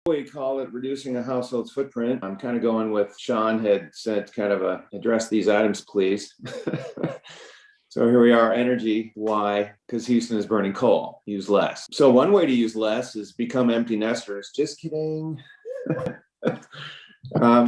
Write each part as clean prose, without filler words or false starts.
We call it reducing a household's footprint. I'm kind of going with Sean had said kind of address these items, please. So here we are, energy. Why? Because Houston is burning coal. Use less. So one way to use less is become empty nesters. Just kidding.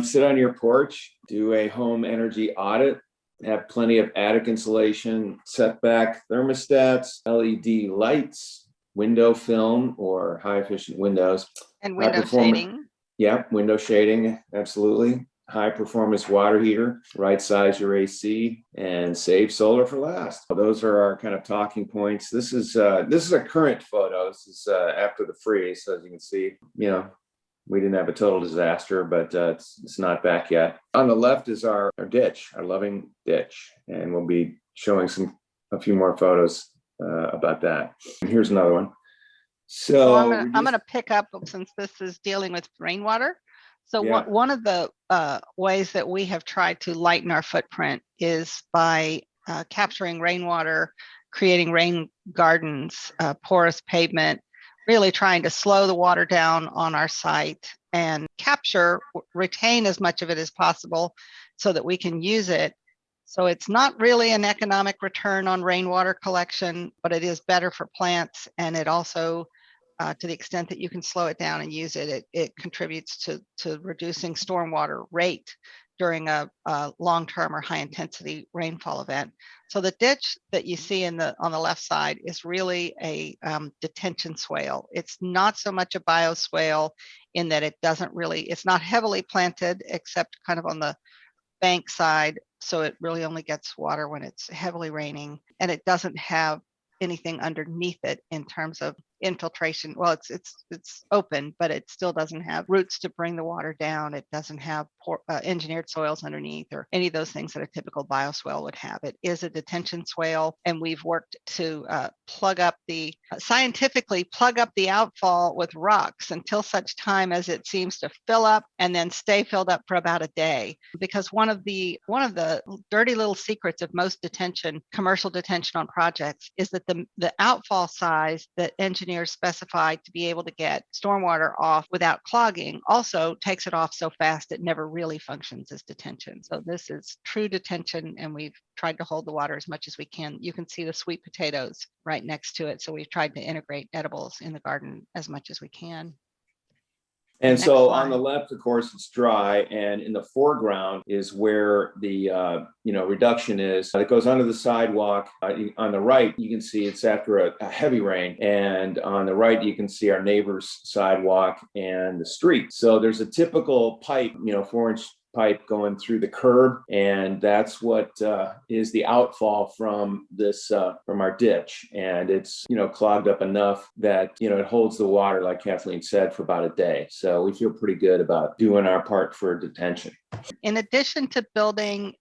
Sit on your porch, do a home energy audit, have plenty of attic insulation, setback thermostats, LED lights, window film or high efficient windows. And window shading. Yeah, window shading, absolutely. High performance water heater, right size your AC, and save solar for last. Those are our kind of talking points. This is a current photo. This is after the freeze. So as you can see, we didn't have a total disaster, but it's not back yet. On the left is our ditch, our loving ditch, and we'll be showing a few more photos about that. And here's another one. So I'm going to pick up, since this is dealing with rainwater. So one of the ways that we have tried to lighten our footprint is by capturing rainwater, creating rain gardens, porous pavement, really trying to slow the water down on our site and retain as much of it as possible so that we can use it. So it's not really an economic return on rainwater collection, but it is better for plants. And it also, to the extent that you can slow it down and use it, it contributes to reducing stormwater rate during a long-term or high-intensity rainfall event. So the ditch that you see on the left side is really a detention swale. It's not so much a bioswale in that it's not heavily planted except kind of on the bank side. So it really only gets water when it's heavily raining, and it doesn't have anything underneath it in terms of infiltration. Well, it's open, but it still doesn't have roots to bring the water down. It doesn't have engineered soils underneath or any of those things that a typical bioswale would have. It is a detention swale, and we've worked to scientifically plug up the outfall with rocks until such time as it seems to fill up and then stay filled up for about a day. Because one of the dirty little secrets of most commercial detention on projects is that the outfall size that engineers specified to be able to get stormwater off without clogging also takes it off so fast it never really functions as detention. So this is true detention, and we've tried to hold the water as much as we can. You can see the sweet potatoes right next to it. So we've tried to integrate edibles in the garden as much as we can. And so on the left, of course, it's dry, and in the foreground is where the reduction is. It goes under the sidewalk. On the right, you can see it's after a heavy rain, and on the right, you can see our neighbor's sidewalk and the street. So there's a typical pipe, 4-inch pipe going through the curb, and that's what is the outfall from our ditch. And it's clogged up enough that it holds the water, like Kathleen said, for about a day. So we feel pretty good about doing our part for detention. In addition to building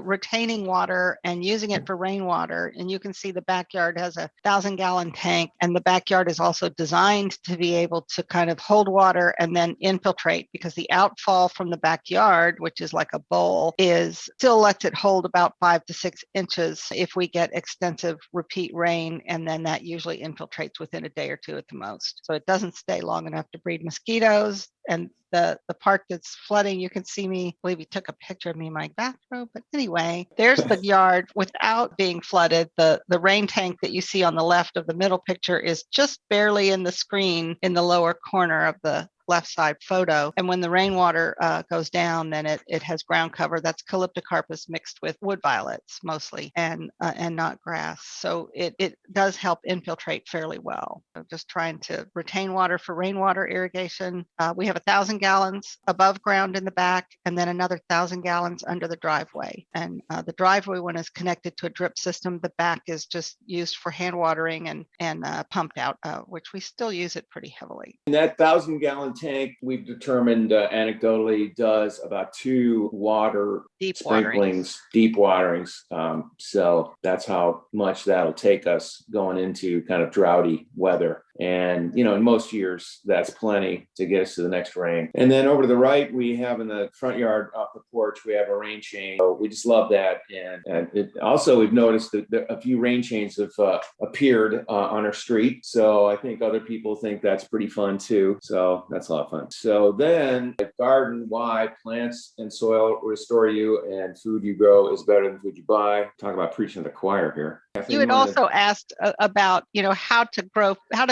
retaining water and using it for rainwater. And you can see the backyard has a 1,000-gallon tank, and the backyard is also designed to be able to kind of hold water and then infiltrate, because the outfall from the backyard, which is like a bowl, still lets it hold about 5 to 6 inches if we get extensive repeat rain, and then that usually infiltrates within a day or two at the most. So it doesn't stay long enough to breed mosquitoes. And the part that's flooding, you can see me, I believe he took a picture of me in my bathrobe. But anyway, there's the yard without being flooded. The rain tank that you see on the left of the middle picture is just barely in the screen in the lower corner of the left side photo. And when the rainwater goes down, then it has ground cover. That's calyptocarpus mixed with wood violets mostly, and not grass. So it does help infiltrate fairly well. So just trying to retain water for rainwater irrigation. We have 1,000 gallons above ground in the back, and then another 1,000 gallons under the driveway. And the driveway, when it's connected to a drip system, the back is just used for hand watering and pumped out, which we still use it pretty heavily. And that 1,000-gallon tank, we've determined anecdotally does about 2 deep waterings. So that's how much that'll take us going into kind of droughty weather. And, in most years, that's plenty to get us to the next rain. And then over to the right, we have in the front yard off the porch, we have a rain chain. So we just love that. And also, we've noticed that a few rain chains have appeared on our street. So I think other people think that's pretty fun too. So that's a lot of fun. So then garden, why plants and soil restore you and food you grow is better than food you buy. Talk about preaching to the choir here. You had also asked about, how to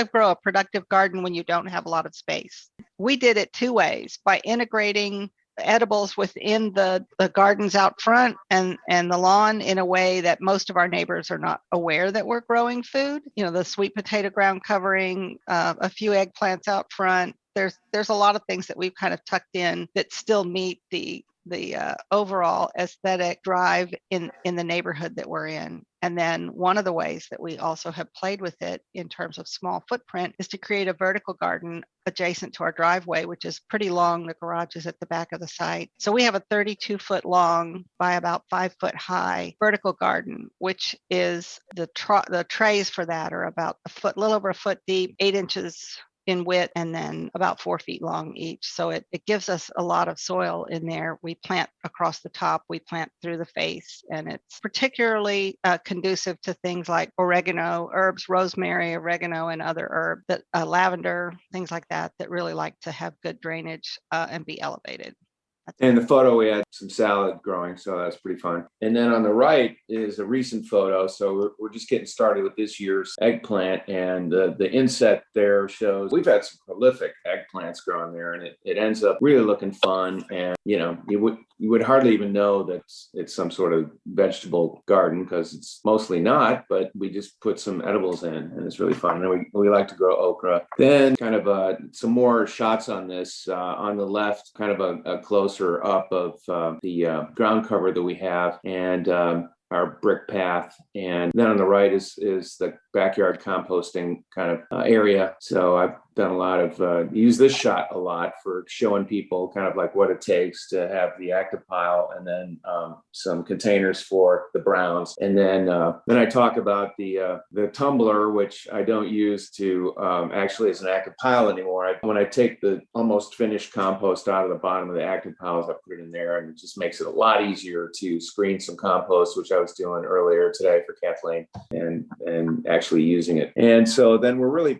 grow a productive garden when you don't have a lot of space. We did it two ways: by integrating edibles within the gardens out front and the lawn in a way that most of our neighbors are not aware that we're growing food. The sweet potato ground covering, a few eggplants out front. There's a lot of things that we've kind of tucked in that still meet the overall aesthetic drive in the neighborhood that we're in. And then one of the ways that we also have played with it in terms of small footprint is to create a vertical garden adjacent to our driveway, which is pretty long. The garage is at the back of the site. So we have a 32-foot long by about 5-foot high vertical garden, which is the trays for that are about a little over a foot deep, 8 inches in width, and then about 4 feet long each. So it gives us a lot of soil in there. We plant across the top, we plant through the face, and it's particularly conducive to things like oregano, herbs, rosemary, oregano, and other herbs, lavender, things like that really like to have good drainage and be elevated. In the photo, we had some salad growing, so that's pretty fun. And then on the right is a recent photo. So we're just getting started with this year's eggplant, and the inset there shows we've had some prolific eggplants growing there, and it ends up really looking fun. And you would hardly even know that it's some sort of vegetable garden because it's mostly not. But we just put some edibles in, and it's really fun. And we like to grow okra. Then kind of some more shots on this. On the left, kind of a closer up of the ground cover that we have, and our brick path. And then on the right is the backyard composting kind of area. So I've done a lot of use this shot a lot for showing people kind of like what it takes to have the active pile, and then some containers for the browns. And then I talk about the tumbler, which I don't use to actually as an active pile anymore. When I take the almost finished compost out of the bottom of the active piles, I put it in there, and it just makes it a lot easier to screen some compost, which I was doing earlier today for Kathleen, and actually using it. And so then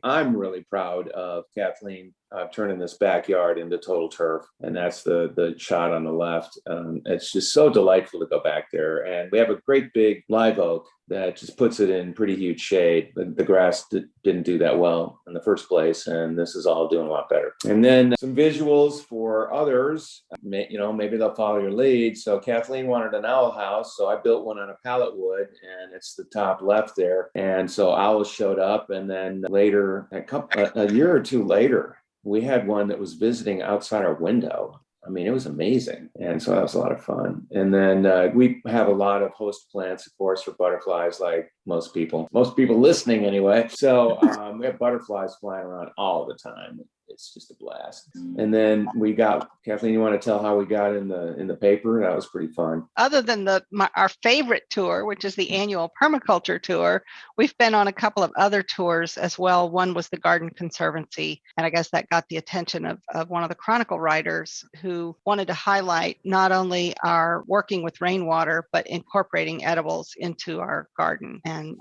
I'm really proud of Kathleen turning this backyard into total turf. And that's the shot on the left. It's just so delightful to go back there. And we have a great big live oak that just puts it in pretty huge shade. The grass didn't do that well in the first place, and this is all doing a lot better. And then some visuals for others. Maybe they'll follow your lead. So Kathleen wanted an owl house, so I built one on a pallet wood, and it's the top left there. And so owls showed up, and then later, a year or two later, we had one that was visiting outside our window. I mean, it was amazing. And so that was a lot of fun. And then we have a lot of host plants, of course, for butterflies, like most people listening anyway. So we have butterflies flying around all the time. It's just a blast. And then we got, Kathleen, you want to tell how we got in the paper? That was pretty fun. Other than our favorite tour, which is the annual permaculture tour, we've been on a couple of other tours as well. One was the Garden Conservancy, and I guess that got the attention of one of the Chronicle writers who wanted to highlight not only our working with rainwater, but incorporating edibles into our garden. And,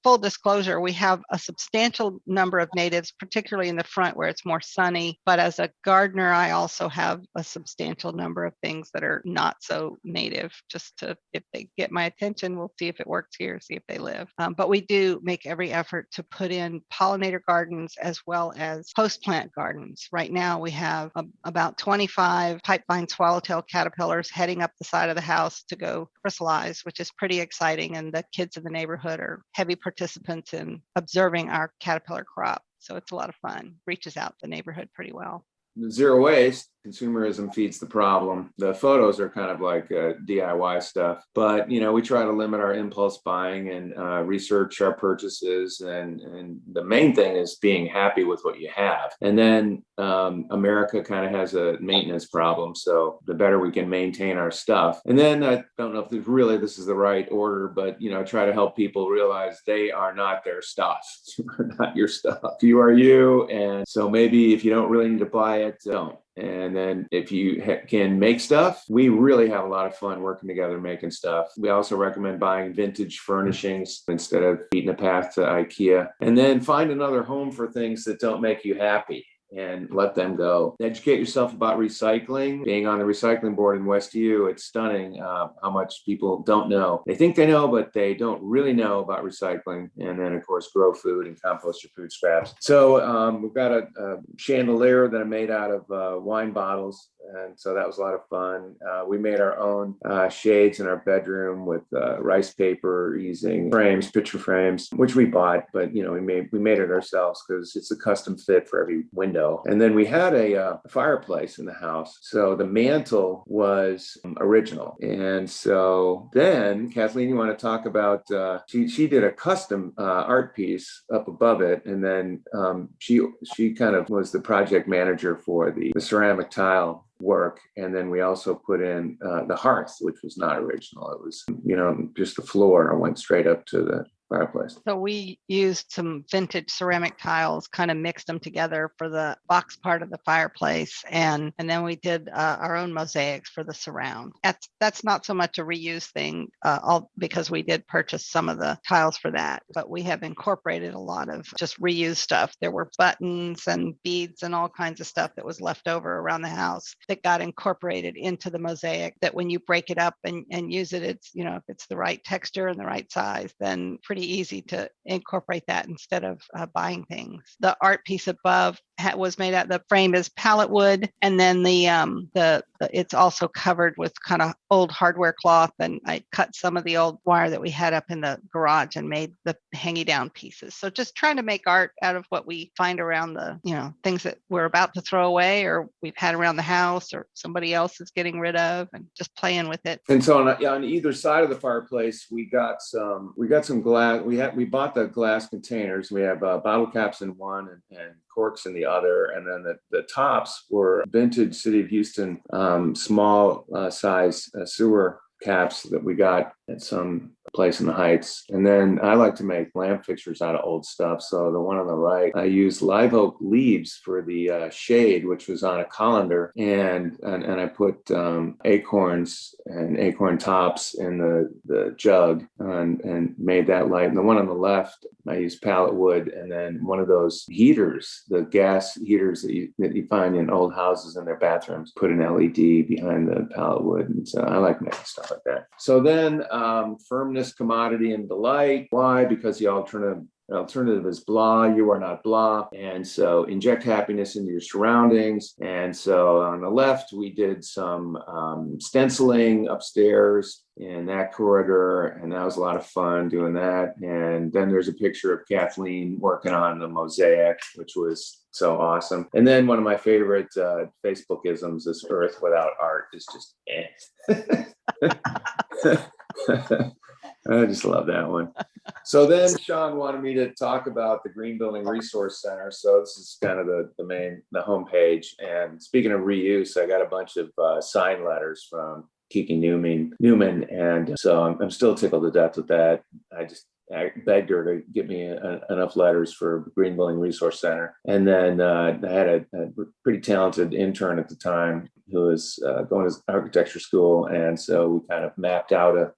full disclosure, we have a substantial number of natives, particularly in the front where it's more sunny. But as a gardener, I also have a substantial number of things that are not so native, if they get my attention, we'll see if it works here, see if they live. But we do make every effort to put in pollinator gardens as well as host plant gardens. Right now we have about 25 pipevine swallowtail caterpillars heading up the side of the house to go chryssalize, which is pretty exciting. And the kids in the neighborhood are heavy participants in observing our caterpillar crop. So it's a lot of fun. Reaches out the neighborhood pretty well. Zero waste. consumerism feeds the problem. The photos are kind of like DIY stuff, but we try to limit our impulse buying and research our purchases. And the main thing is being happy with what you have. And then America kind of has a maintenance problem. So the better we can maintain our stuff. And then I don't know if this is the right order, but try to help people realize they are not their stuff. You are not your stuff. You are you. And so maybe if you don't really need to buy it, don't. And then if you can make stuff, we really have a lot of fun working together making stuff. We also recommend buying vintage furnishings instead of beating a path to IKEA. And then find another home for things that don't make you happy and let them go. Educate yourself about recycling. Being on the recycling board in Westview, it's stunning how much people don't know. They think they know, but they don't really know about recycling. And then, of course, grow food and compost your food scraps. So we've got a chandelier that I made out of wine bottles. And so that was a lot of fun. We made our own shades in our bedroom with rice paper using picture frames, which we bought, but we made it ourselves because it's a custom fit for every window. And then we had a fireplace in the house. So the mantle was original. And so then Kathleen, you want to talk about, she did a custom art piece up above it. And then she kind of was the project manager for the ceramic tile work. And then we also put in the hearth, which was not original. It was, just the floor and went straight up to the fireplace. So we used some vintage ceramic tiles, kind of mixed them together for the box part of the fireplace. And then we did our own mosaics for the surround. That's not so much a reuse thing, all because we did purchase some of the tiles for that, but we have incorporated a lot of just reused stuff. There were buttons and beads and all kinds of stuff that was left over around the house that got incorporated into the mosaic, that when you break it up and use it, it's, if it's the right texture and the right size, then pretty easy to incorporate that instead of buying things. The art piece above was made out, the frame is pallet wood, and then it's also covered with kind of old hardware cloth, and I cut some of the old wire that we had up in the garage and made the hanging down pieces. So just trying to make art out of what we find around the things that we're about to throw away or we've had around the house or somebody else is getting rid of, and just playing with it. And so on either side of the fireplace, we got some glass. We bought the glass containers. We have bottle caps in one and corks in the other. And then the tops were vintage City of Houston small size sewer caps that we got at some place in the Heights. And then I like to make lamp fixtures out of old stuff. So the one on the right, I used live oak leaves for the shade, which was on a colander, and I put acorns and acorn tops in the jug and made that light. And the one on the left, I used pallet wood, and then one of those heaters, the gas heaters that you find in old houses in their bathrooms, put an LED behind the pallet wood. And so I like making stuff like that. So then firmness, commodity, and delight. Why? Because the alternative is blah. You are not blah. And so inject happiness into your surroundings. And so on the left, we did some stenciling upstairs in that corridor, and that was a lot of fun doing that. And then there's a picture of Kathleen working on the mosaic, which was so awesome. And then one of my favorite Facebook-isms is Earth without art is just I just love that one. So then Sean wanted me to talk about the Green Building Resource Center. So this is kind of the homepage. And speaking of reuse, I got a bunch of sign letters from Kiki Newman. And so I'm still tickled to death with that. I begged her to give me enough letters for Green Building Resource Center. And then I had a pretty talented intern at the time who was going to architecture school. And so we kind of mapped out a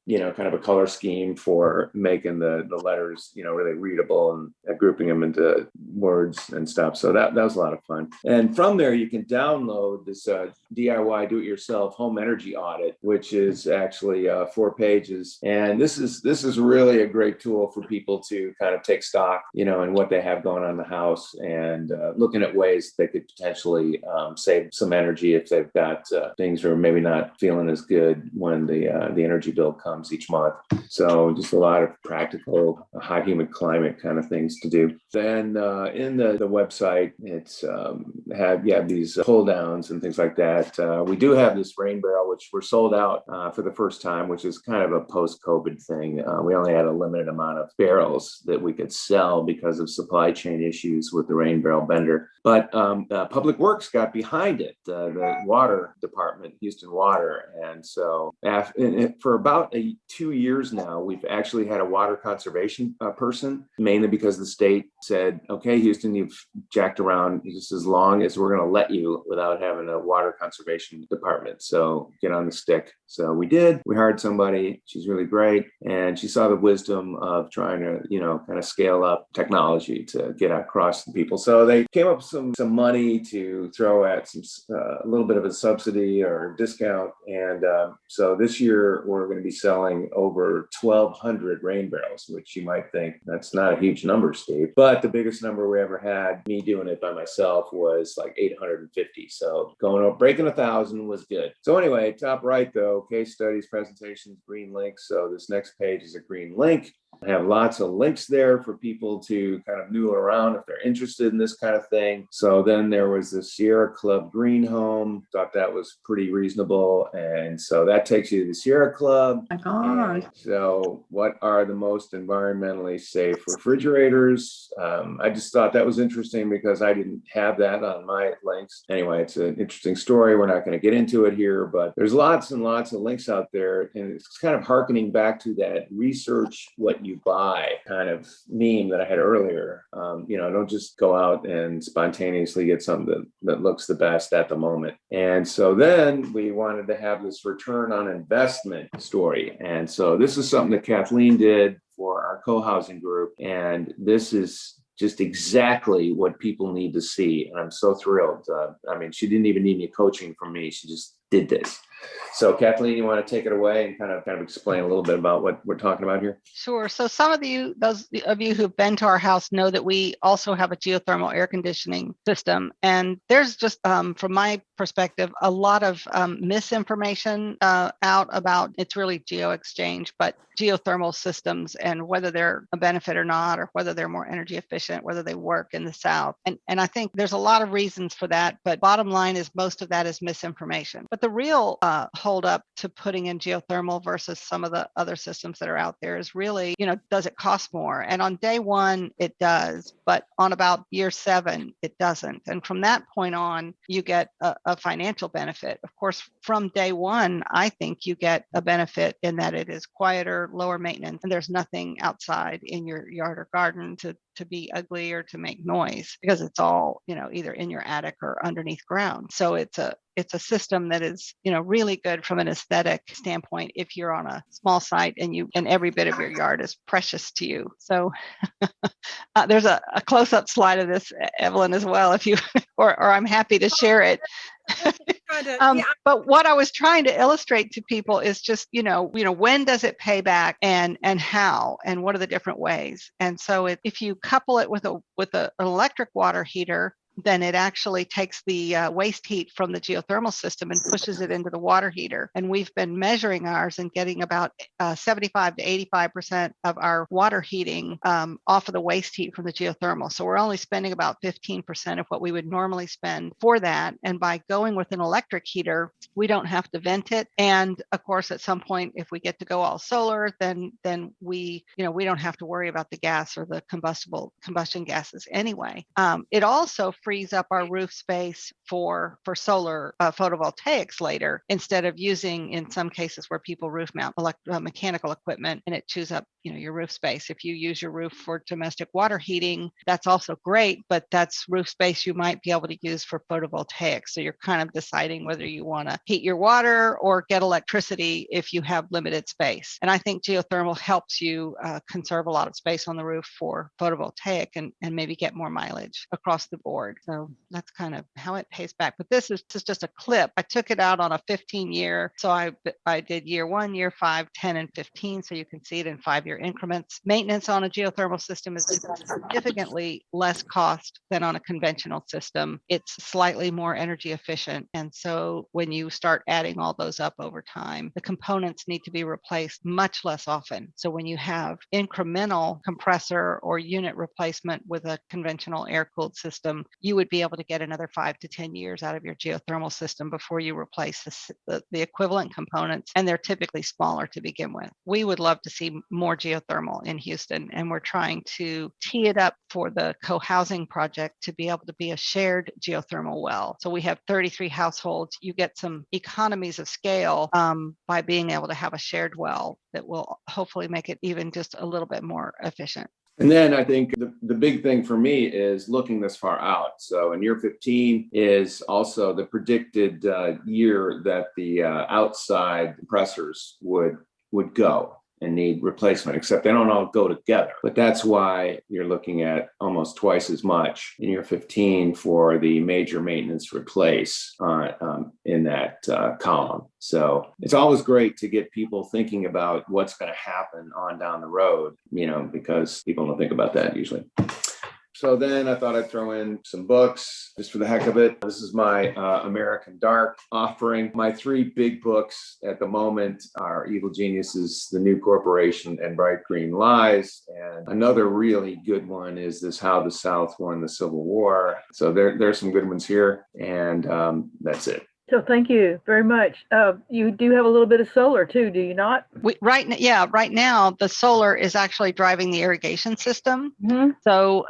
color scheme for making the letters, really readable and grouping them into words and stuff. So that was a lot of fun. And from there, you can download this DIY do-it-yourself home energy audit, which is actually 4 pages. And this is really a great tool for people to kind of take stock, in what they have going on in the house and looking at ways they could potentially save some energy if they've got got things are maybe not feeling as good when the energy bill comes each month. So just a lot of practical, high humid climate kind of things to do. Then in the website, it's you have these pull downs and things like that. We do have this rain barrel, which we're sold out for the first time, which is kind of a post-COVID thing. We only had a limited amount of barrels that we could sell because of supply chain issues with the rain barrel bender. But Public Works got behind it, the water department, Houston Water. And so for about 2 years now, we've actually had a water conservation person, mainly because the state said, okay, Houston, you've jacked around just as long as we're going to let you without having a water conservation department. So get on the stick. So we did. We hired somebody. She's really great. And she saw the wisdom of trying to, kind of scale up technology to get across the people. So they came up with some money to throw at a little bit of a subsidy or discount. And so this year we're going to be selling over 1,200 rain barrels, which you might think that's not a huge number, Steve. But the biggest number we ever had, me doing it by myself, was like 850. So breaking 1,000 was good. So anyway, top right though, case studies, presentations, green links. So this next page is a green link. I have lots of links there for people to kind of noodle around if they're interested in this kind of thing. So then there was the Sierra Club Green Home. Thought that was pretty reasonable. And so that takes you to the Sierra Club. Oh my God. So what are the most environmentally safe refrigerators? I just thought that was interesting because I didn't have that on my links. Anyway, it's an interesting story. We're not going to get into it here, but there's lots and lots of links out there. And it's kind of hearkening back to that research what you buy kind of meme that I had earlier. Don't just go out and spontaneously get something that looks the best at the moment. And so then we wanted to have this return on investment story. And so this is something that Kathleen did for our co-housing group. And this is just exactly what people need to see. And I'm so thrilled. She didn't even need any coaching from me. She just did this. So Kathleen, you want to take it away and kind of explain a little bit about what we're talking about here? Sure. So those of you who've been to our house know that we also have a geothermal air conditioning system. And there's just, from my perspective, a lot of misinformation out about it's really geo-exchange, but geothermal systems and whether they're a benefit or not, or whether they're more energy efficient, whether they work in the South. And I think there's a lot of reasons for that. But bottom line is most of that is misinformation. But the real hold up to putting in geothermal versus some of the other systems that are out there is really, does it cost more? And on day one, it does, but on about year 7, it doesn't. And from that point on, you get a financial benefit. Of course, from day one, I think you get a benefit in that it is quieter, lower maintenance, and there's nothing outside in your yard or garden to be ugly or to make noise because it's all, either in your attic or underneath ground. So it's a system that is, really good from an aesthetic standpoint if you're on a small site and every bit of your yard is precious to you. So there's a close-up slide of this, Evelyn, as well, if you or I'm happy to share it. But what I was trying to illustrate to people is just, when does it pay back and how and what are the different ways? And so if you couple it with an electric water heater, then it actually takes the waste heat from the geothermal system and pushes it into the water heater. And we've been measuring ours and getting about 75 to 85% of our water heating off of the waste heat from the geothermal. So we're only spending about 15% of what we would normally spend for that. And by going with an electric heater, we don't have to vent it. And of course, at some point, if we get to go all solar, then we don't have to worry about the gas or the combustion gases anyway. It also frees up our roof space for solar photovoltaics later, instead of using, in some cases where people roof mount mechanical equipment and it chews up your roof space. If you use your roof for domestic water heating, that's also great, but that's roof space you might be able to use for photovoltaics. So you're kind of deciding whether you want to heat your water or get electricity if you have limited space. And I think geothermal helps you conserve a lot of space on the roof for photovoltaic and maybe get more mileage across the board. hard. So that's kind of how it pays back. But this is just a clip. I took it out on a 15-year. So I did year 1, year 5, 10, and 15. So you can see it in 5-year increments. Maintenance on a geothermal system is significantly less cost than on a conventional system. It's slightly more energy efficient. And so when you start adding all those up over time, the components need to be replaced much less often. So when you have incremental compressor or unit replacement with a conventional air-cooled system, you would be able to get another 5 to 10 years out of your geothermal system before you replace the equivalent components, and they're typically smaller to begin with. We would love to see more geothermal in Houston, and we're trying to tee it up for the co-housing project to be able to be a shared geothermal well. So we have 33 households. You get some economies of scale by being able to have a shared well that will hopefully make it even just a little bit more efficient. And then I think the big thing for me is looking this far out. So in year 15 is also the predicted year that the outside compressors would go and need replacement, except they don't all go together. But that's why you're looking at almost twice as much in year 15 for the major maintenance replace in that column. So it's always great to get people thinking about what's going to happen on down the road, because people don't think about that usually. So then I thought I'd throw in some books just for the heck of it. This is my American Dark offering. My 3 big books at the moment are Evil Geniuses, The New Corporation, and Bright Green Lies. And another really good one is this How the South Won the Civil War. So there's some good ones here. And that's it. So thank you very much. You do have a little bit of solar too, do you not? Right now the solar is actually driving the irrigation system. Mm-hmm. So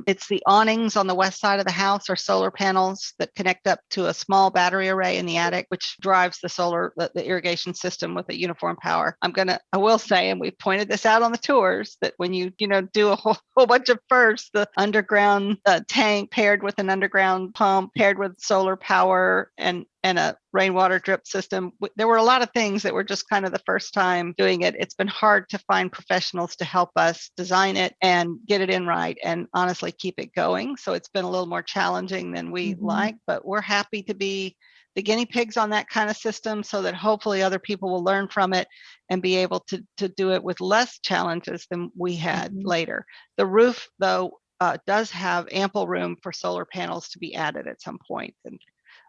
it's the awnings on the west side of the house or solar panels that connect up to a small battery array in the attic, which drives the irrigation system with a uniform power. I will say, and we pointed this out on the tours, that when you do a whole bunch of firsts, the underground tank paired with an underground pump paired with solar power and a rainwater drip system. There were a lot of things that were just kind of the first time doing it. It's been hard to find professionals to help us design it and get it in right and honestly keep it going. So it's been a little more challenging than we like, but we're happy to be the guinea pigs on that kind of system so that hopefully other people will learn from it and be able to do it with less challenges than we had later. The roof, though, does have ample room for solar panels to be added at some point. And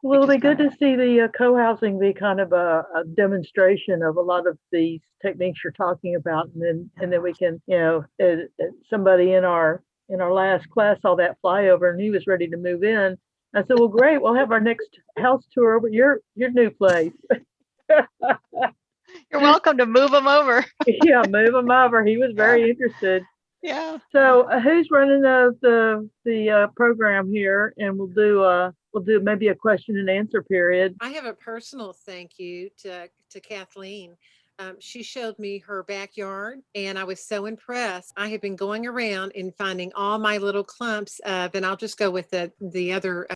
well, it'll be good to see the co-housing be kind of a demonstration of a lot of these techniques you're talking about, and then we can, somebody in our last class saw that flyover and he was ready to move in. I said, well, great, we'll have our next house tour over your new place. You're welcome to move them over. Yeah, move them over. He was very interested. Yeah. So who's running the program here? And we'll do maybe a question and answer period. I have a personal thank you to Kathleen. She showed me her backyard and I was so impressed. I have been going around and finding all my little clumps of, and I'll just go with the other,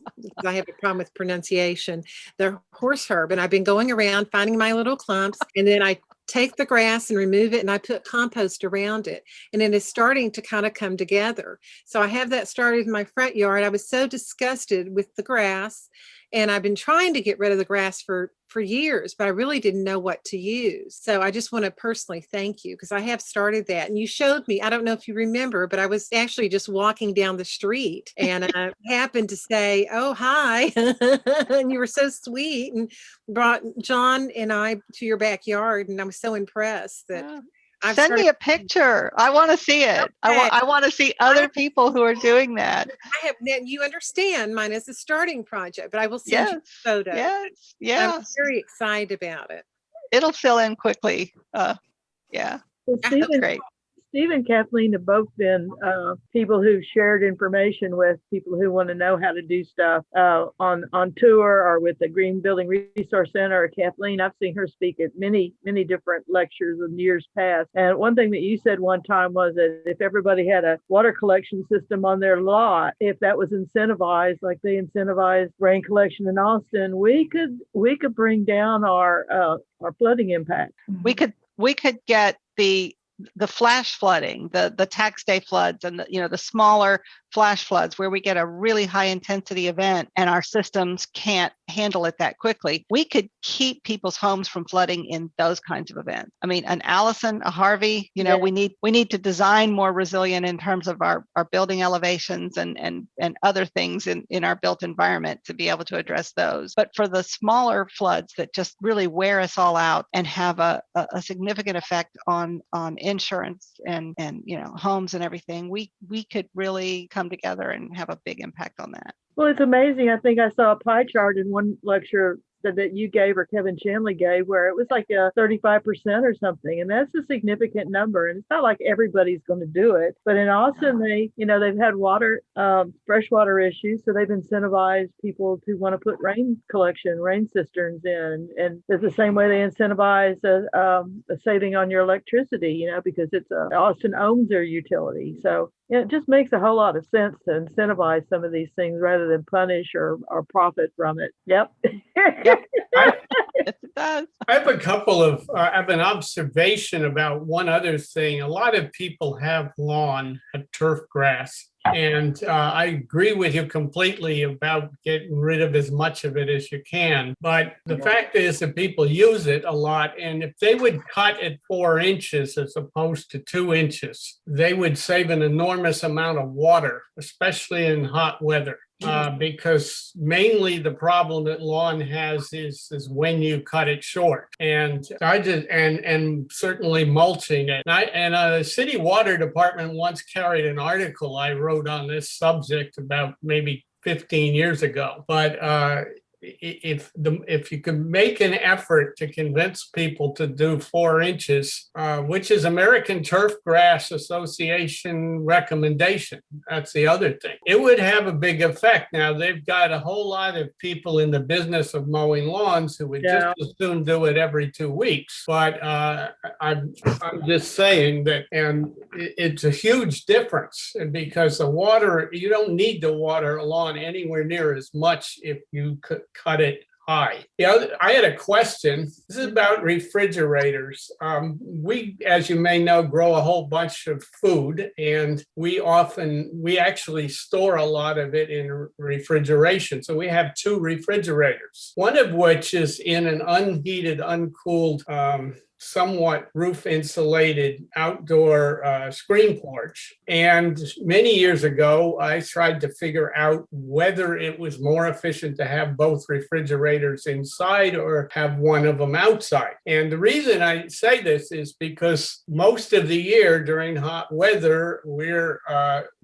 I have a problem with pronunciation, the horse herb. And I've been going around finding my little clumps, and then I take the grass and remove it and I put compost around it, and it is starting to kind of come together. So I have that started in my front yard. I was so disgusted with the grass, and I've been trying to get rid of the grass for years, but I really didn't know what to use. So I just want to personally thank you, because I have started that. And you showed me, I don't know if you remember, but I was actually just walking down the street and I happened to say, oh, hi. And you were so sweet and brought John and I to your backyard. And I was so impressed that Send me a picture. I want to see it. Okay. I want to see other people who are doing that. I have, you understand, mine is a starting project, but I will send you photos. Yes. I'm very excited about it. It'll fill in quickly. Yeah. Well, That's great. Steve and Kathleen have both been people who shared information with people who want to know how to do stuff on tour or with the Green Building Resource Center. Kathleen, I've seen her speak at many different lectures in years past. And one thing that you said one time was that if everybody had a water collection system on their lot, if that was incentivized, like they incentivize rain collection in Austin, we could bring down our flooding impact. We could get the the flash flooding, the tax day floods, and the smaller flash floods where we get a really high intensity event and our systems can't handle it that quickly, we could keep people's homes from flooding in those kinds of events. I mean, an Allison, a Harvey, we need to design more resilient in terms of our building elevations and other things in our built environment to be able to address those. But for the smaller floods that just really wear us all out and have a significant effect on insurance and homes and everything, we could really come together and have a big impact on that. Well, it's amazing. I think I saw a pie chart in one lecture that you gave or Kevin Shanley gave where it was like a 35% or something. And that's a significant number. And it's not like everybody's going to do it. But in Austin, they've had freshwater issues. So they've incentivized people to want to put rain cisterns in. And it's the same way they incentivize a saving on your electricity, because Austin owns their utility. So it just makes a whole lot of sense to incentivize some of these things rather than punish or profit from it. Yep. Yes, it does. I have an observation about one other thing. A lot of people have turf grass. And I agree with you completely about getting rid of as much of it as you can. But the fact is that people use it a lot. And if they would cut at 4 inches as opposed to 2 inches, they would save an enormous amount of water, especially in hot weather. Because mainly the problem that lawn has is when you cut it short, and certainly mulching it. And the city water department once carried an article I wrote on this subject about maybe 15 years ago. But if you can make an effort to convince people to do 4 inches, which is American Turf Grass Association recommendation, that's the other thing, it would have a big effect. Now, they've got a whole lot of people in the business of mowing lawns who would just as soon do it every 2 weeks. But I'm just saying that, and it's a huge difference because the water, you don't need to water a lawn anywhere near as much if you cut it high. I had a question. This is about refrigerators. We, as you may know, grow a whole bunch of food, and we actually store a lot of it in refrigeration. So we have 2 refrigerators, one of which is in an unheated, uncooled, somewhat roof insulated outdoor screen porch. And many years ago, I tried to figure out whether it was more efficient to have both refrigerators inside or have one of them outside. And the reason I say this is because most of the year during hot weather, we're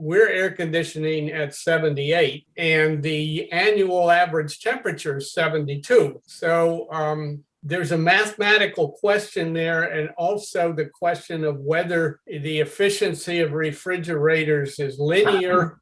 air conditioning at 78, and the annual average temperature is 72. So there's a mathematical question there, and also the question of whether the efficiency of refrigerators is linear,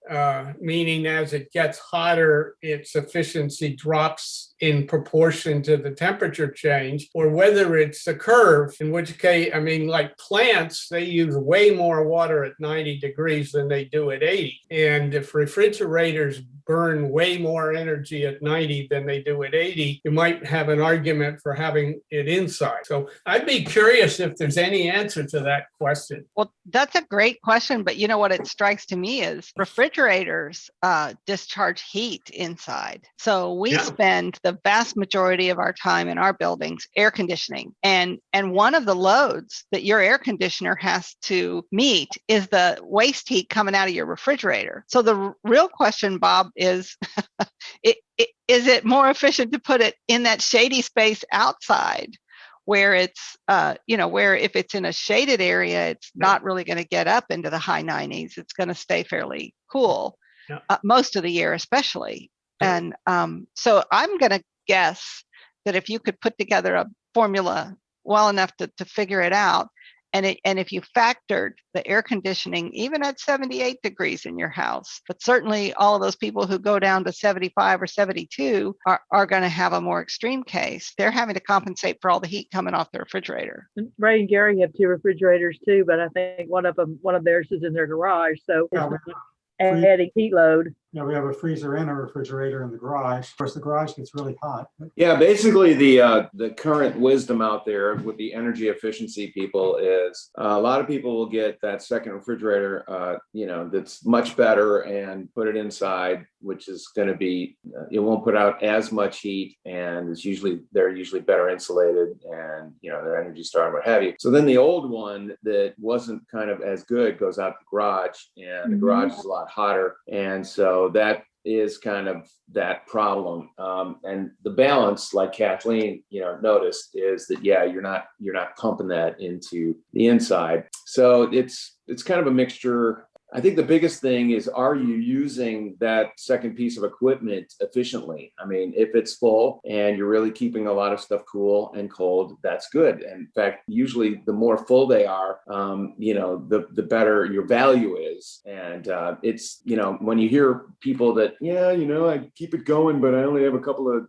meaning as it gets hotter, its efficiency drops in proportion to the temperature change, or whether it's a curve, in which case, like plants, they use way more water at 90 degrees than they do at 80. And if refrigerators burn way more energy at 90 than they do at 80, you might have an argument for having it inside. So I'd be curious if there's any answer to that question. Well, that's a great question, but what it strikes to me is refrigerators discharge heat inside. So we spend the vast majority of our time in our buildings air conditioning. And one of the loads that your air conditioner has to meet is the waste heat coming out of your refrigerator. So the real question, Bob, is is it more efficient to put it in that shady space outside where it's, where if it's in a shaded area, it's not really going to get up into the high 90s. It's going to stay fairly cool most of the year, especially. And so I'm going to guess that if you could put together a formula well enough to figure it out, and if you factored the air conditioning even at 78 degrees in your house, but certainly all of those people who go down to 75 or 72 are going to have a more extreme case. They're having to compensate for all the heat coming off the refrigerator. Ray and Gary have 2 refrigerators too, but I think one of theirs is in their garage, so it's not adding heat load. we have a freezer and a refrigerator in the garage. Of course, the garage gets really hot. Yeah, basically the current wisdom out there with the energy efficiency people is a lot of people will get that second refrigerator, that's much better and put it inside, which is going to be, it won't put out as much heat, and they're usually better insulated, and their energy star and what have you. So then the old one that wasn't kind of as good goes out the garage, and the garage is a lot hotter, and so that is kind of that problem. And the balance, like Kathleen, noticed, is that you're not pumping that into the inside. So it's kind of a mixture. I think the biggest thing is, are you using that second piece of equipment efficiently? I mean, if it's full and you're really keeping a lot of stuff cool and cold, that's good. And in fact, usually the more full they are, the better your value is. And it's, when you hear people that, I keep it going, but I only have a couple of,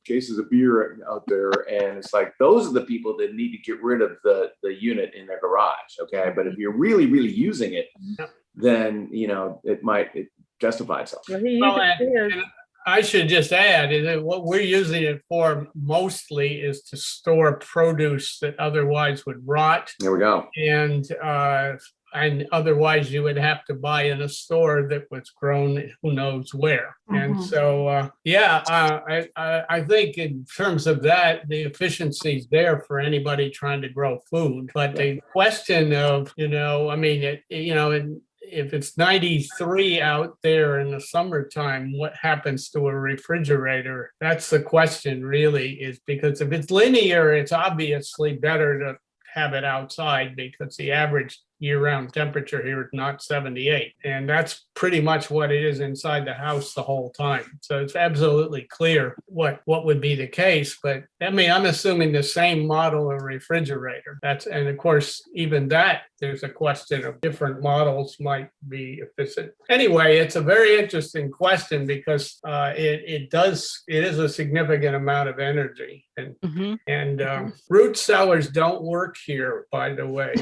cases of beer out there. And it's like, those are the people that need to get rid of the unit in their garage. Okay. But if you're really, really using it, then it justifies itself. Well, and I should just add is that what we're using it for mostly is to store produce that otherwise would rot. There we go. And otherwise you would have to buy in a store that was grown who knows where. And so I think in terms of that, the efficiency is there for anybody trying to grow food. But the question of if it's 93 out there in the summertime, what happens to a refrigerator? That's the question, really, is because if it's linear, it's obviously better to have it outside, because the average year-round temperature here is not 78. And that's pretty much what it is inside the house the whole time. So it's absolutely clear what would be the case. But I'm assuming the same model of refrigerator. And of course, even that, there's a question of different models might be efficient. Anyway, it's a very interesting question because it is a significant amount of energy. And root cellars don't work here, by the way.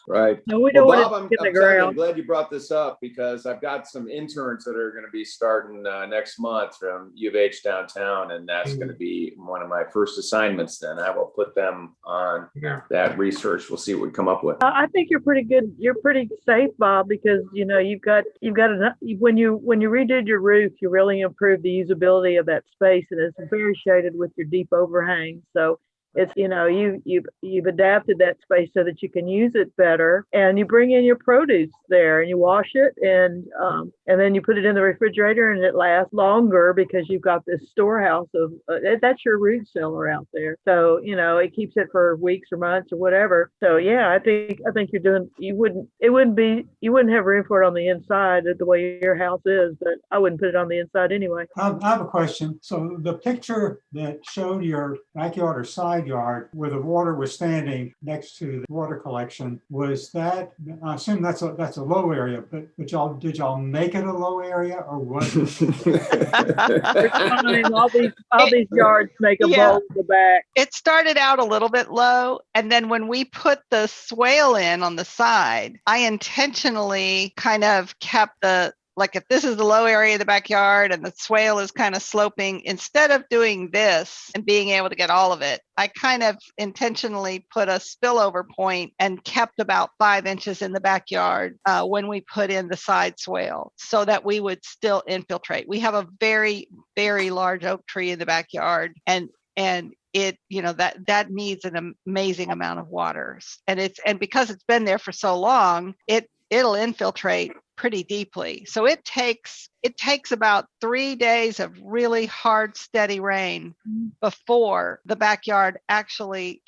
Right. No, we don't Bob, want to get in the ground. I'm glad you brought this up, because I've got some interns that are going to be starting next month from U of H downtown, and that's going to be one of my first assignments. Then I will put them on that research. We'll see what we come up with. I think you're pretty good. You're pretty safe, Bob, because you've got enough. When you redid your roof, you really improved the usability of that space, and it's very shaded with your deep overhang. So it's, you've adapted that space so that you can use it better, and you bring in your produce there and you wash it, and then you put it in the refrigerator, and it lasts longer because you've got this storehouse of that's your root cellar out there. So it keeps it for weeks or months or whatever. So I think you're doing. You wouldn't have room for it on the inside the way your house is, but I wouldn't put it on the inside anyway. I have a question. So the picture that showed your backyard or side yard where the water was standing next to the water collection, was that, I assume that's a low area, but did y'all make it a low area, or was it? all these yards make a bowl in the back. It started out a little bit low, and then when we put the swale in on the side, I intentionally kind of kept if this is the low area of the backyard and the swale is kind of sloping, instead of doing this and being able to get all of it, I kind of intentionally put a spillover point and kept about 5 inches in the backyard when we put in the side swale, so that we would still infiltrate. We have a very, very large oak tree in the backyard, and it, that needs an amazing amount of water. And because it's been there for so long, it'll infiltrate pretty deeply. So it takes about 3 days of really hard, steady rain before the backyard actually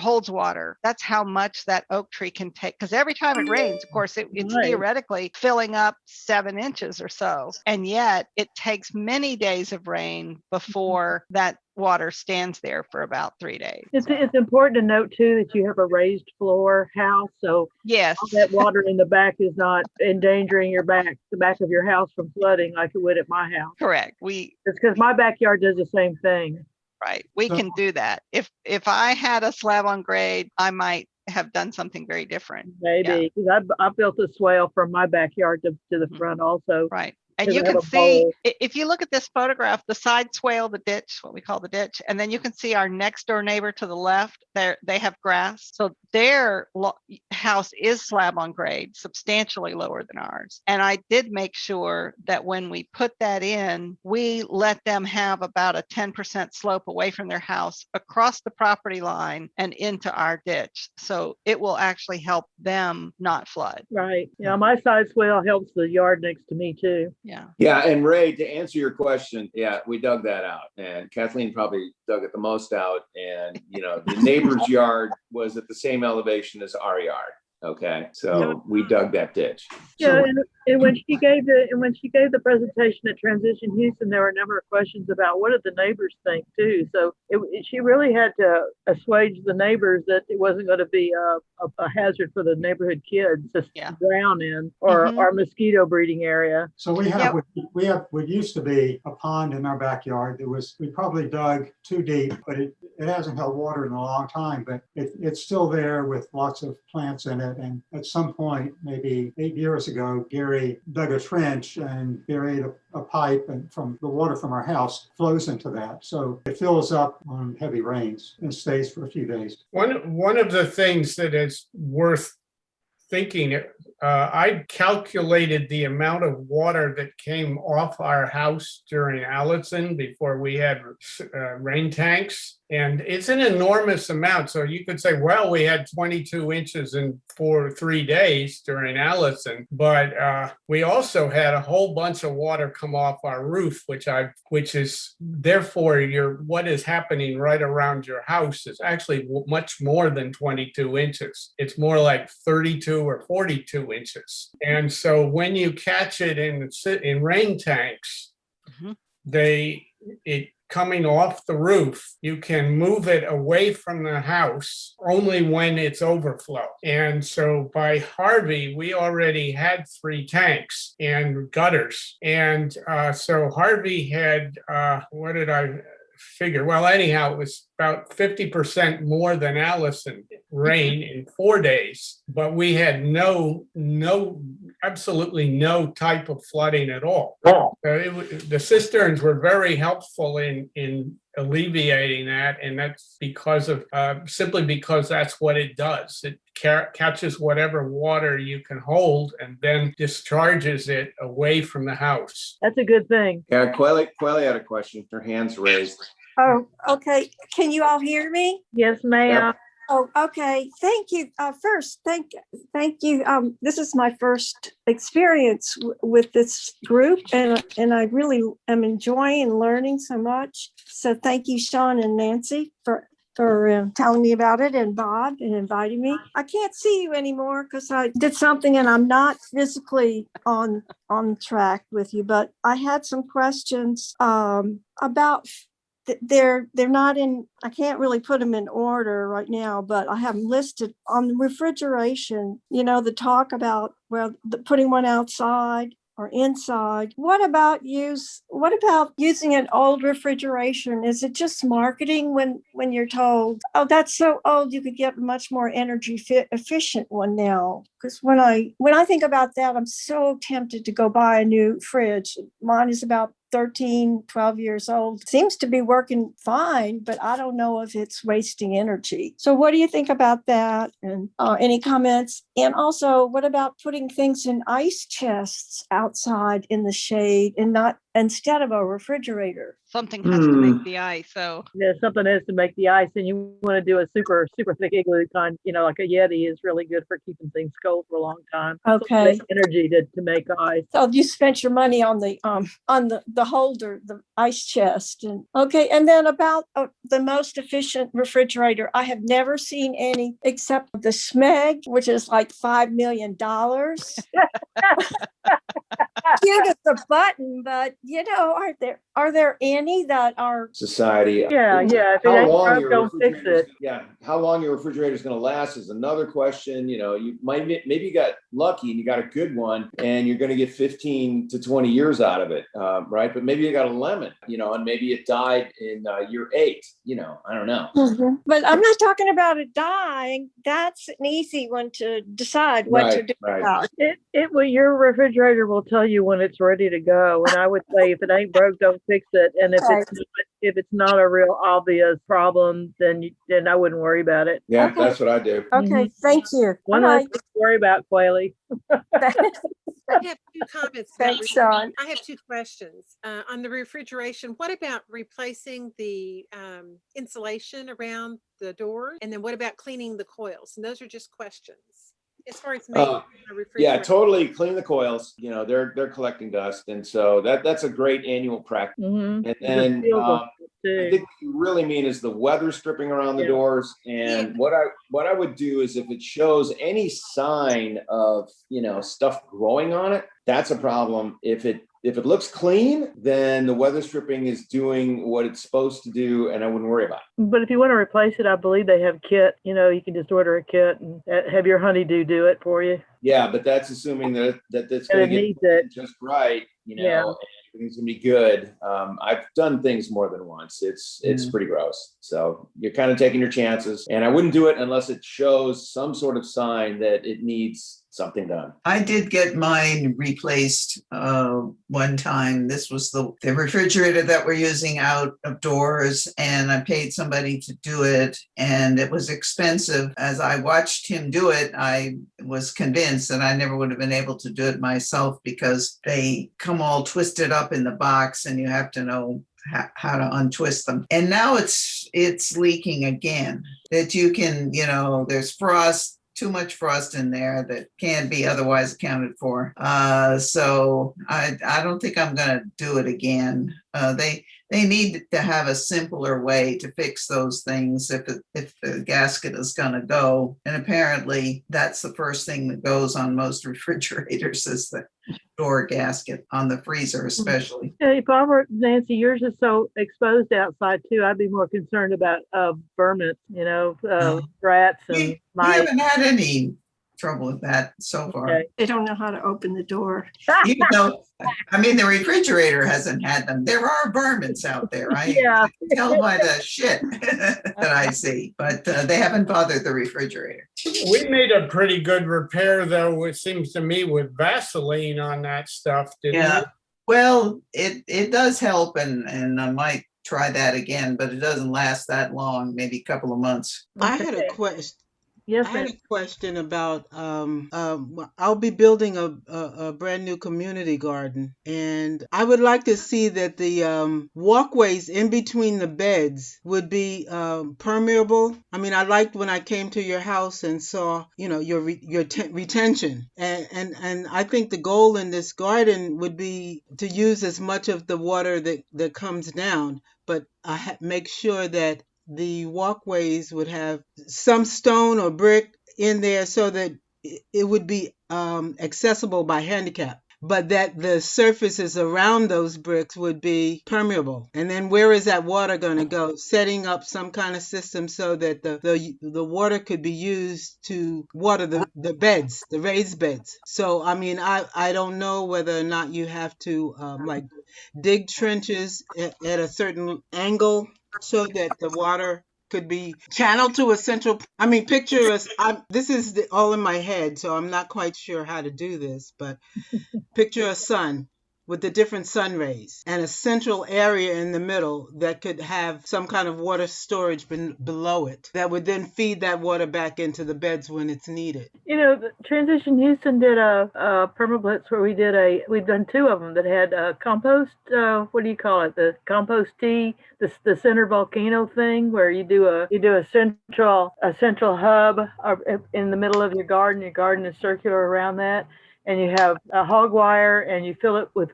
holds water. That's how much that oak tree can take. Because every time it rains, of course, it's theoretically filling up 7 inches or so. And yet it takes many days of rain before that water stands there for about 3 days. It's important to note too that you have a raised floor house, so yes, all that water in the back is not endangering the back of your house from flooding like it would at my house. Correct. It's because my backyard does the same thing. Right. We can do that. If I had a slab on grade, I might have done something very different. Maybe, because I built a swale from my backyard to the front also. Right. And 'cause you I have can a see, bowl. if you look at this photograph, the side swale, the ditch, what we call the ditch, and then you can see our next door neighbor to the left, they have grass. So their house is slab on grade, substantially lower than ours. And I did make sure that when we put that in, we let them have about a 10% slope away from their house across the property line and into our ditch. So it will actually help them not flood. Right. Yeah, my side swale helps the yard next to me too. Yeah. Yeah, and Ray, to answer your question, yeah, we dug that out, and Kathleen probably dug it the most out. And the neighbor's yard was at the same elevation as our yard. Okay, so we dug that ditch. Yeah, and when she gave the presentation at Transition Houston, there were a number of questions about what did the neighbors think too. So she really had to assuage the neighbors that it wasn't going to be a hazard for the neighborhood kids to drown in or our mosquito breeding area. So we have what used to be a pond in our backyard. We probably dug too deep, but it hasn't held water in a long time, but it's still there with lots of plants in it. And at some point, maybe 8 years ago, Gary dug a trench and buried a pipe, and from the water from our house flows into that. So it fills up on heavy rains and stays for a few days. One of the things that is worth thinking, I calculated the amount of water that came off our house during Allison before we had rain tanks. And it's an enormous amount. So you could say, well, we had 22 inches for 3 days during Allison, but we also had a whole bunch of water come off our roof, which is therefore what is happening right around your house is actually much more than 22 inches. It's more like 32 or 42 inches. And so when you catch it in rain tanks, coming off the roof, you can move it away from the house only when it's overflow. And so by Harvey, we already had 3 tanks and gutters. And so Harvey had, what did I figure? Well, anyhow, it was about 50% more than Allison rain in 4 days, but we had absolutely no type of flooding at all. The cisterns were very helpful in alleviating that, and that's because of simply because that's what it does. It catches whatever water you can hold and then discharges it away from the house. That's a good thing. Yeah, Quelly had a question. Her hand's raised. Oh, okay. Can you all hear me? Yes, ma'am. Yep. Oh, okay. Thank you. First, thank you. This is my first experience with this group, and I really am enjoying and learning so much. So thank you, Sean and Nancy, for telling me about it, and Bob, and inviting me. I can't see you anymore because I did something and I'm not physically on track with you, but I had some questions about. They're not in, I can't really put them in order right now, but I have them listed on the refrigeration, the talk about, putting one outside or inside. What about using an old refrigeration? Is it just marketing when you're told, oh, that's so old, you could get a much more energy efficient one now? Because when I think about that, I'm so tempted to go buy a new fridge. Mine is about 13, 12 years old. Seems to be working fine, but I don't know if it's wasting energy. So what do you think about that? And any comments? And also, what about putting things in ice chests outside in the shade and not instead of a refrigerator? Something has to make the ice. So yeah, something has to make the ice, and you want to do a super, super thick igloo kind, like a Yeti is really good for keeping things cold for a long time. Okay. So energy to make ice. So you spent your money on the holder, the ice chest. And okay. And then about the most efficient refrigerator, I have never seen any except the Smeg, which is like $5 million. cute as a button, but are there any that are? Society. Yeah, if it How ain't long broke, your don't fix refrigerator's- it. Yeah, how long your refrigerator is going to last is another question. You might maybe you got lucky and you got a good one, and you're going to get 15 to 20 years out of it, right? But maybe you got a lemon, and maybe it died in year 8. I don't know. Mm-hmm. But I'm not talking about it dying. That's an easy one to decide what to do about. Your refrigerator will tell you when it's ready to go. And I would say if it ain't broke, don't fix it. And if it's not a real obvious problem, then I wouldn't worry about it. Yeah, Okay. that's what I do. Okay, thank you. One less thing to worry about, Quayle. I have 2 comments. Thanks, Sean. I have 2 questions. On the refrigeration, what about replacing the insulation around the door? And then what about cleaning the coils? And those are just questions. As far as making a refrigerator. Yeah, totally clean the coils. They're collecting dust. And so that's a great annual practice. Mm-hmm. And then I think what you really mean is the weather stripping around the doors. And what I would do is if it shows any sign of, stuff growing on it, that's a problem. If it looks clean, then the weather stripping is doing what it's supposed to do, and I wouldn't worry about it. But if you want to replace it, I believe they have kit. You can just order a kit and have your honeydew do it for you. Yeah, but that's assuming that it's going to get just right. Everything's gonna be good. I've done things more than once. It's pretty gross. So you're kind of taking your chances, and I wouldn't do it unless it shows some sort of sign that it needs something done. I did get mine replaced one time. This was the refrigerator that we're using out of doors, and I paid somebody to do it, and it was expensive. As I watched him do it, I was convinced that I never would have been able to do it myself because they come all twisted up in the box, and you have to know how to untwist them. And now it's leaking again. That you can, there's frost. Too much frost in there that can't be otherwise accounted for. So I don't think I'm going to do it again. They need to have a simpler way to fix those things if the gasket is going to go. And apparently that's the first thing that goes on most refrigerators is the door gasket, on the freezer especially. Yeah, if I were Nancy, yours is so exposed outside too. I'd be more concerned about vermin, rats and mice. We haven't had any trouble with that so far. Okay. They don't know how to open the door. Even though, the refrigerator hasn't had them. There are varmints out there. I can tell by the shit that I see, but they haven't bothered the refrigerator. We made a pretty good repair, though, it seems to me, with Vaseline on that stuff, didn't we? Well, it does help, and I might try that again, but it doesn't last that long, maybe a couple of months. I had a question. Yes, I had a question about I'll be building a brand new community garden, and I would like to see that the walkways in between the beds would be permeable. I liked when I came to your house and saw your retention, and I think the goal in this garden would be to use as much of the water that comes down, but make sure that the walkways would have some stone or brick in there so that it would be accessible by handicap, but that the surfaces around those bricks would be permeable. And then where is that water going to go? Setting up some kind of system so that the water could be used to water the beds, the raised beds. So, I don't know whether or not you have to dig trenches at a certain angle so that the water could be channeled to a central. Picture us. This is all in my head, so I'm not quite sure how to do this, but picture a sun with the different sun rays and a central area in the middle that could have some kind of water storage below it that would then feed that water back into the beds when it's needed. Transition Houston did a permablitz where we've done 2 of them that had compost, what do you call it? The compost tea, the center volcano thing where you do a central hub in the middle of your garden. Your garden is circular around that. And you have a hog wire, and you fill it with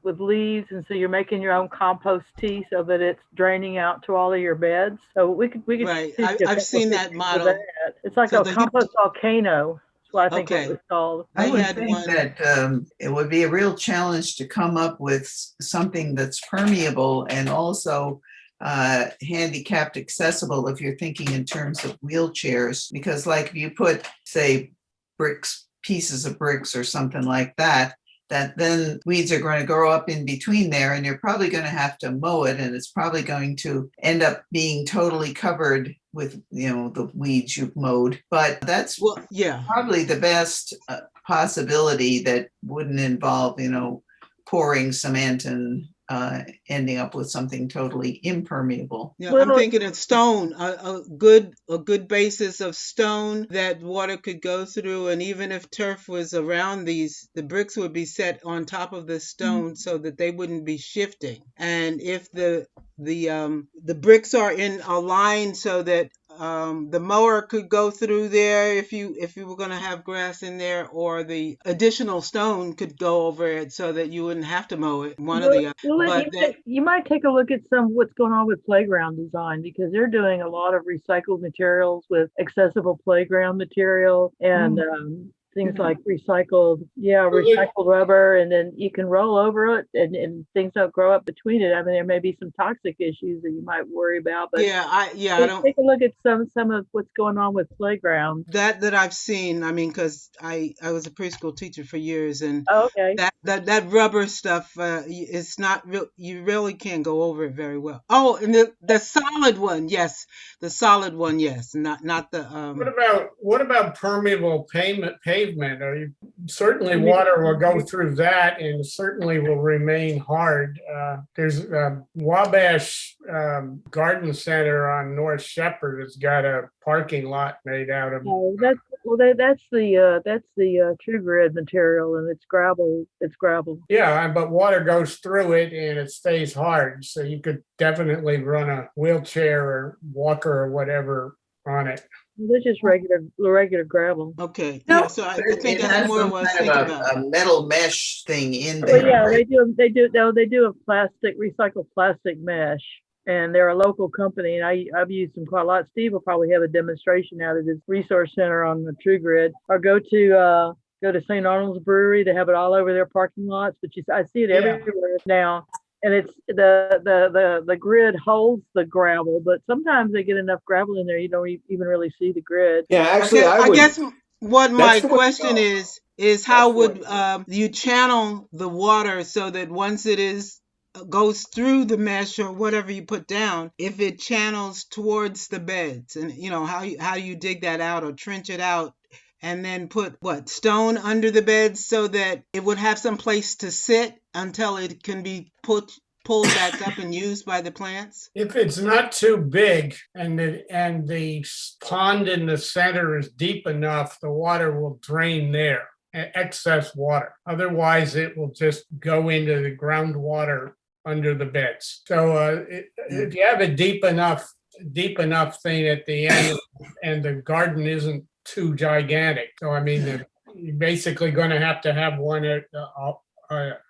leaves, and so you're making your own compost tea so that it's draining out to all of your beds. So we could Right. I've seen that model. It's like a compost volcano. why I think that Okay. was called. I They would had think one. that it would be a real challenge to come up with something that's permeable and also handicapped accessible if you're thinking in terms of wheelchairs. Because like if you put, say, pieces of bricks or something like that, that then weeds are going to grow up in between there, and you're probably going to have to mow it, and it's probably going to end up being totally covered with, the weeds you've mowed. But that's Well, yeah. probably the best possibility that wouldn't involve, pouring cement and ending up with something totally impermeable. Yeah, Well, I'm thinking of stone, a good basis of stone that water could go through, and even if turf was around these, the bricks would be set on top of the stone so that they wouldn't be shifting. And if the bricks are in a line so that the mower could go through there if you were going to have grass in there, or the additional stone could go over it so that you wouldn't have to mow it. One or the other. But you might take a look at what's going on with playground design, because they're doing a lot of recycled materials with accessible playground material and things like recycled rubber, and then you can roll over it and things don't grow up between it. I mean, there may be some toxic issues that you might worry about, but I don't take a look at some of what's going on with playgrounds. that I've seen. I mean, because I was a preschool teacher for years, and Okay. that rubber stuff it's not real. You really can't go over it very well. Oh, and the solid one, yes, not the What about permeable pavement? Certainly water will go through that and certainly will remain hard. There's Wabash Garden Center on North Shepherd has got a parking lot made out of. Oh, that's the True Grid material, and it's gravel. Yeah, but water goes through it and it stays hard. So you could definitely run a wheelchair or walker or whatever on it. They're just regular gravel. Okay. No. Yeah, so I It think has that's more some what I was kind thinking of about. a metal mesh thing in Well, there. yeah, right? they do a recycled plastic mesh, and they're a local company, and I've used them quite a lot. Steve will probably have a demonstration out at his resource center on the True Grid, or go to St. Arnold's Brewery. They have it all over their parking lots, but I see it everywhere now. And it's the grid holds the gravel, but sometimes they get enough gravel in there you don't even really see the grid. Yeah, actually, I guess what my That's the way to question go. is how That's would you channel the water so that once it goes through the mesh or whatever you put down, if it channels towards the beds, and how do you dig that out or trench it out, and then put stone under the beds so that it would have some place to sit until it can be pulled back up and used by the plants? If it's not too big and the pond in the center is deep enough, the water will drain there, excess water. Otherwise, it will just go into the groundwater under the beds. So if you have a deep enough thing at the end and the garden isn't too gigantic. So, I mean, you're basically going to have one at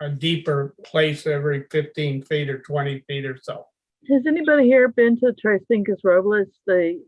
a deeper place every 15 feet or 20 feet or so. Has anybody here been to Tres Fincas Robles, the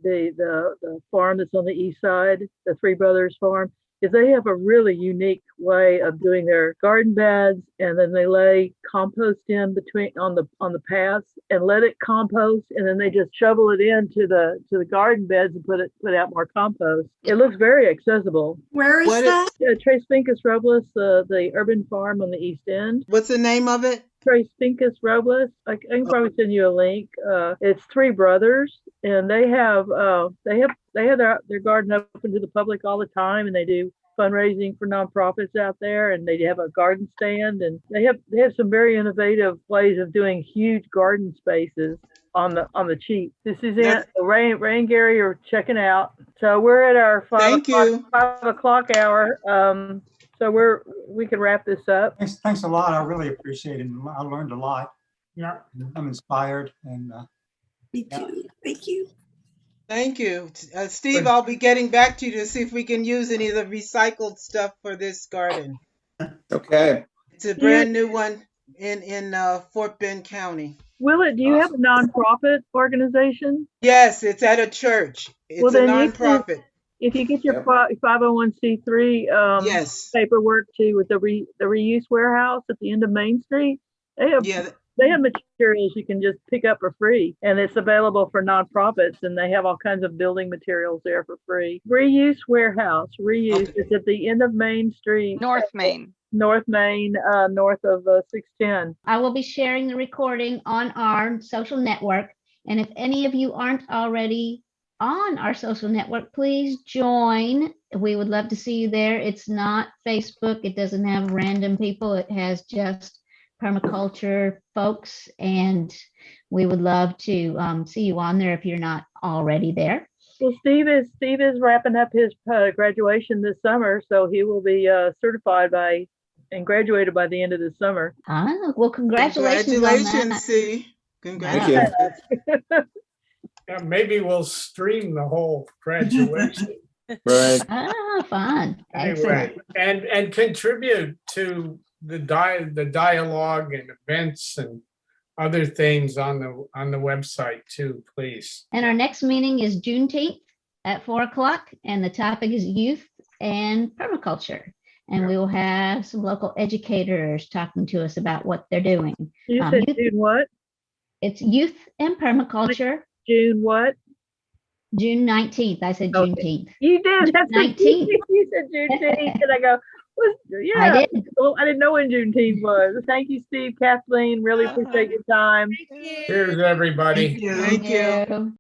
farm that's on the east side, the Three Brothers farm? Because they have a really unique way of doing their garden beds, and then they lay compost in between on the paths and let it compost, and then they just shovel it into the garden beds and put out more compost. It looks very accessible. Where is that? Tres Fincas Robles, the urban farm on the east end. What's the name of it? Tres Fincas Robles. I can probably send you a link. It's Three Brothers, and they have their garden open to the public all the time, and they do fundraising for nonprofits out there, and they have a garden stand, and they have some very innovative ways of doing huge garden spaces on the cheap. This is it. Ray and Gary are checking out. So we're at our 5 o'clock hour. So we can wrap this up. Thanks a lot. I really appreciate it. I learned a lot. Yeah, I'm inspired, and Me too. Thank you. Thank you. Steve, I'll be getting back to you to see if we can use any of the recycled stuff for this garden. Okay. It's a brand new one in Fort Bend County. Willett, do you have a nonprofit organization? Yes, it's at a church. It's a nonprofit. If you get your Yep. 501c3 Yes. paperwork too with the reuse warehouse at the end of Main Street, Yeah. they have materials you can just pick up for free, and it's available for nonprofits, and they have all kinds of building materials there for free. Reuse warehouse, reuse Okay. is at the end of Main Street. North Main. North Main, north of 610. I will be sharing the recording on our social network. And if any of you aren't already on our social network, please join. We would love to see you there. It's not Facebook. It doesn't have random people. It has just permaculture folks. And we would love to see you on there if you're not already there. Well, Steve is wrapping up his graduation this summer, so he will be certified and graduated by the end of the summer. Ah, well, congratulations on Congratulations, that. C. Thank Congratulations. you. Yeah, maybe we'll stream the whole graduation. Right. Ah, fun. Anyway, Excellent. and contribute to the dialogue and events and other things on the website too, please. And our next meeting is Juneteenth at 4:00, and the topic is youth and permaculture. And we will have some local educators talking to us about what they're doing. You said youth- June what? It's youth and permaculture, June what? June 19th. I said Okay. Juneteenth. You did. That's 19th. You said Juneteenth, and I go, yeah. I did. Well, I didn't know when Juneteenth was. Thank you, Steve, Kathleen. Really appreciate your time. Thank you. Cheers, everybody. Thank you. Thank you. you.